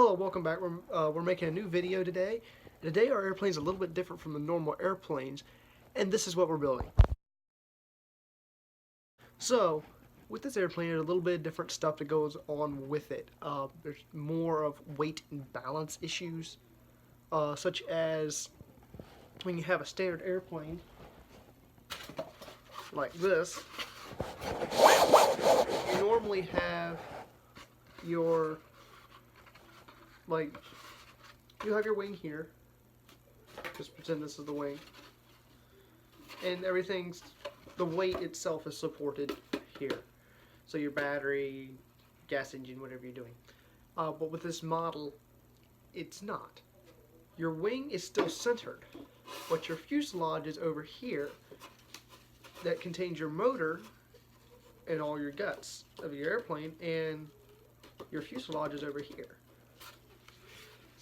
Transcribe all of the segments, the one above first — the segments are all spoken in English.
Hello, welcome back. We're making a new video today. Today our airplane's a little bit different from the normal airplanes, and this is what we're building. So, with this airplane, there's a little bit of different stuff that goes on with it. There's more of weight and balance issues, such as when you have a standard airplane like this, you normally have your you have your wing here. Just pretend this is the wing. And the weight itself is supported here. So your battery, gas engine, whatever you're doing. But with this model, it's not. Your wing is still centered, but your fuselage is over here that contains your motor and all your guts of your airplane, and your fuselage is over here.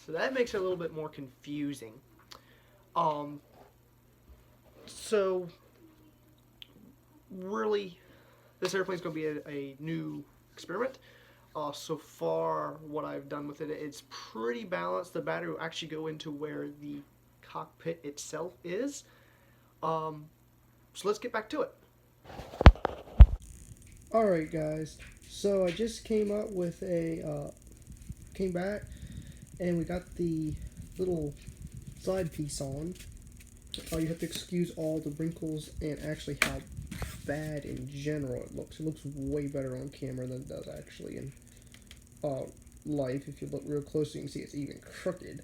So that makes it a little bit more confusing. So really, this airplane is going to be a new experiment. So far, what I've done with it, it's pretty balanced. The battery will actually go into where the cockpit itself is. So let's get back to it. Alright guys, so I just came back and we got the little side piece on. You have to excuse all the wrinkles and actually how bad in general it looks. It looks way better on camera than it does actually in life. If you look real close, you can see it's even crooked.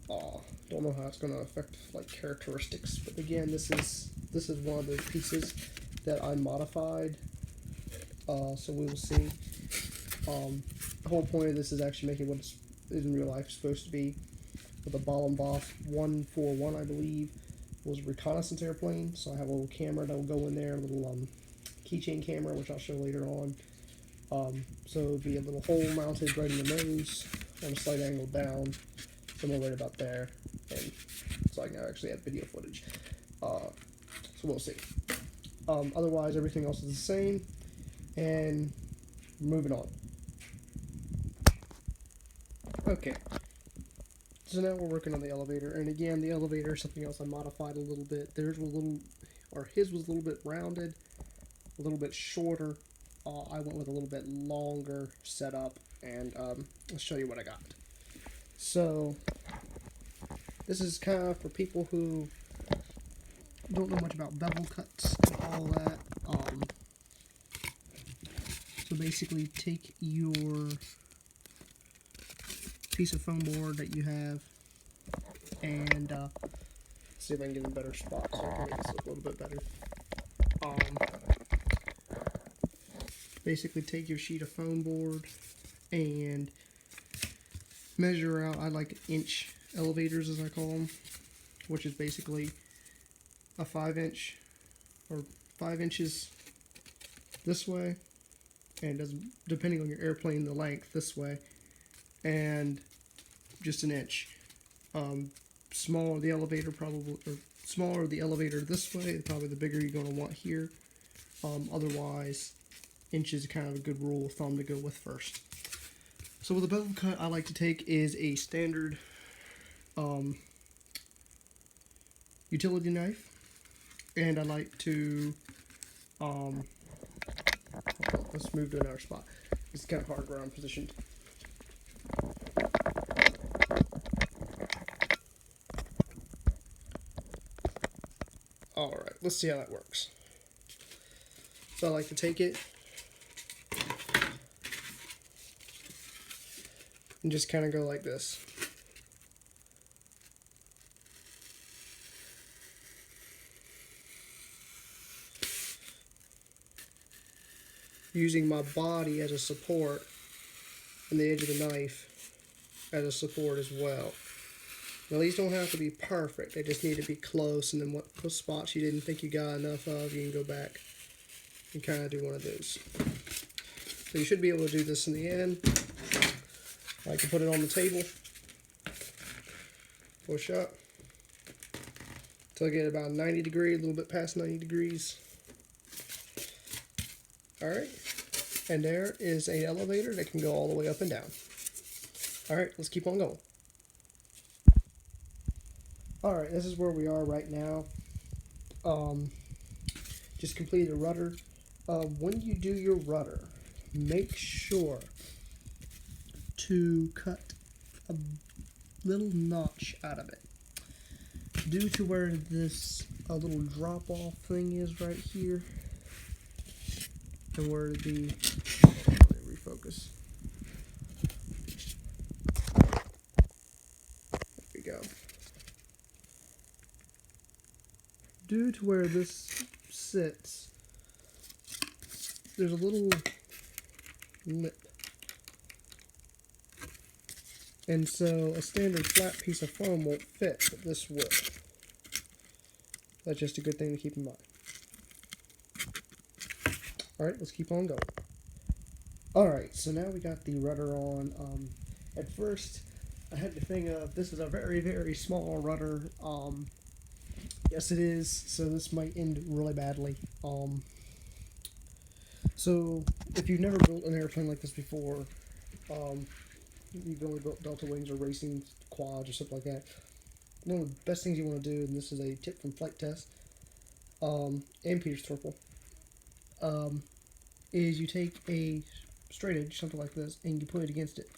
Don't know how it's going to affect like characteristics, but again, this is one of those pieces that I modified. So we will see. The whole point of this is actually making what it's in real life supposed to be. With the Boff 141, I believe, was a reconnaissance airplane. So I have a little camera that will go in there, a little keychain camera, which I'll show later on. So it would be a little hole mounted right in the nose on a slight angle down, somewhere right about there, and so I can actually have video footage. So we'll see. Otherwise, everything else is the same, and moving on. Okay. So now we're working on the elevator, and again, the elevator is something else I modified a little bit. His was a little bit rounded, a little bit shorter. I went with a little bit longer setup, and I'll show you what I got. So this is kind of for people who don't know much about bevel cuts and all that. So basically, take your piece of foam board that you have, and see if I can get in a better spot so I can make this look a little bit better. Basically take your sheet of foam board and measure out, I like inch elevators as I call them, which is basically a 5-inch or 5 inches this way, and depending on your airplane, the length this way, and just an inch. Smaller the elevator smaller the elevator this way, probably the bigger you're going to want here. Otherwise, inch is kind of a good rule of thumb to go with first. So with a bevel cut I like to take is a standard utility knife, and I like to let's move to another spot. It's kind of hard where I'm positioned. Alright, let's see how that works. So I like to take it and just kind of go like this. Using my body as a support and the edge of the knife as a support as well. Now these don't have to be perfect, they just need to be close, and then what spots you didn't think you got enough of, you can go back and kind of do one of those. So you should be able to do this in the end. I can put it on the table, push up until I get about 90 degrees, a little bit past 90 degrees. Alright, and there is an elevator that can go all the way up and down. Alright, let's keep on going. Alright, this is where we are right now. Just completed a rudder. When you do your rudder, make sure to cut a little notch out of it. Due to where this little drop off thing is right here, and where the, let me refocus. There we go. Due to where this sits, there's a little lip. And so a standard flat piece of foam won't fit, but this will. That's just a good thing to keep in mind. Alright, let's keep on going. Alright, so now we got the rudder on. At first, I had to think of, this is a very, very small rudder. Yes it is, so this might end really badly. So, if you've never built an airplane like this before, you've only built Delta Wings or racing quads or something like that, one of the best things you want to do, and this is a tip from Flight Test, and Peter Thorple, is you take a straight edge, something like this, and you put it against it.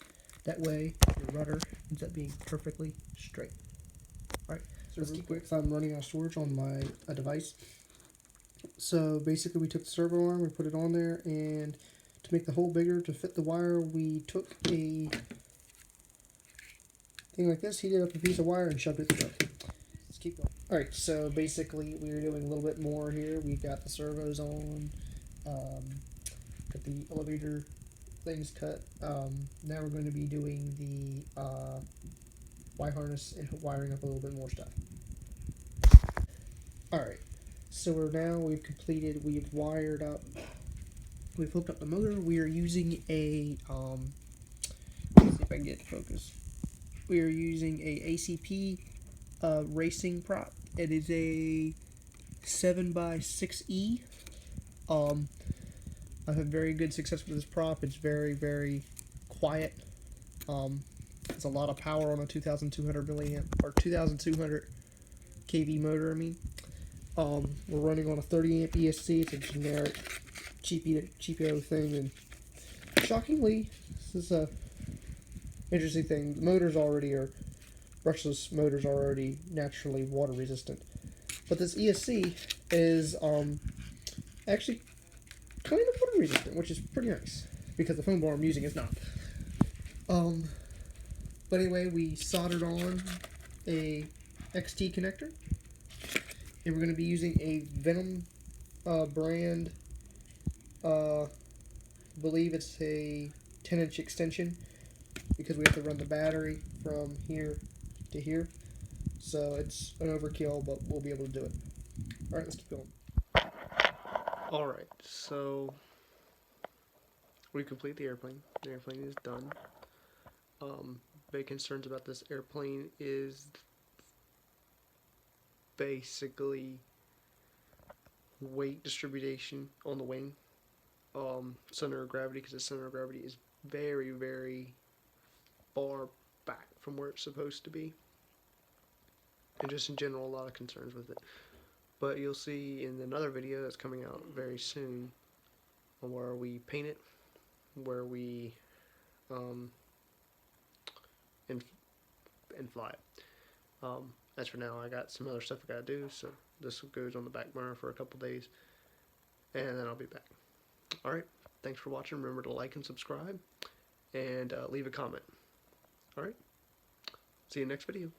That way, your rudder ends up being perfectly straight. Alright, so let's keep quick. I'm running out of storage on my device. So basically we took the servo arm, we put it on there, and to make the hole bigger, to fit the wire, we took a thing like this, heated up a piece of wire, and shoved it through. Let's keep going. Alright, so basically we're doing a little bit more here. We've got the servos on, got the elevator things cut. Now we're going to be doing the Y harness and wiring up a little bit more stuff. Alright, so we've completed, we've wired up, we've hooked up the motor. We are using a, let's see if I can get it to focus. We are using a ACP racing prop. It is a 7x6E. I've had very good success with this prop. It's very, very quiet. It's a lot of power on a 2,200 milliamp, or 2,200 kV motor, I mean. We're running on a 30 amp ESC. It's a generic cheapio thing, and shockingly, this is a interesting thing. The motors already are, brushless motors are already naturally water resistant, but this ESC is actually kind of water resistant, which is pretty nice because the foam bar I'm using is not. But anyway, we soldered on a XT connector, and we're going to be using a Venom brand. I believe it's a 10-inch extension because we have to run the battery from here to here. So it's an overkill, but we'll be able to do it. Alright, let's keep going. Alright, so we complete the airplane. The airplane is done. Big concerns about this airplane is basically weight distribution on the wing. Center of gravity, because the center of gravity is very, very far back from where it's supposed to be. And just in general, a lot of concerns with it. But you'll see in another video that's coming out very soon where we paint it, where we and fly it. As for now, I got some other stuff I gotta do, so this goes on the back burner for a couple days, and then I'll be back. Alright, thanks for watching. Remember to like and subscribe, and leave a comment. Alright, see you next video.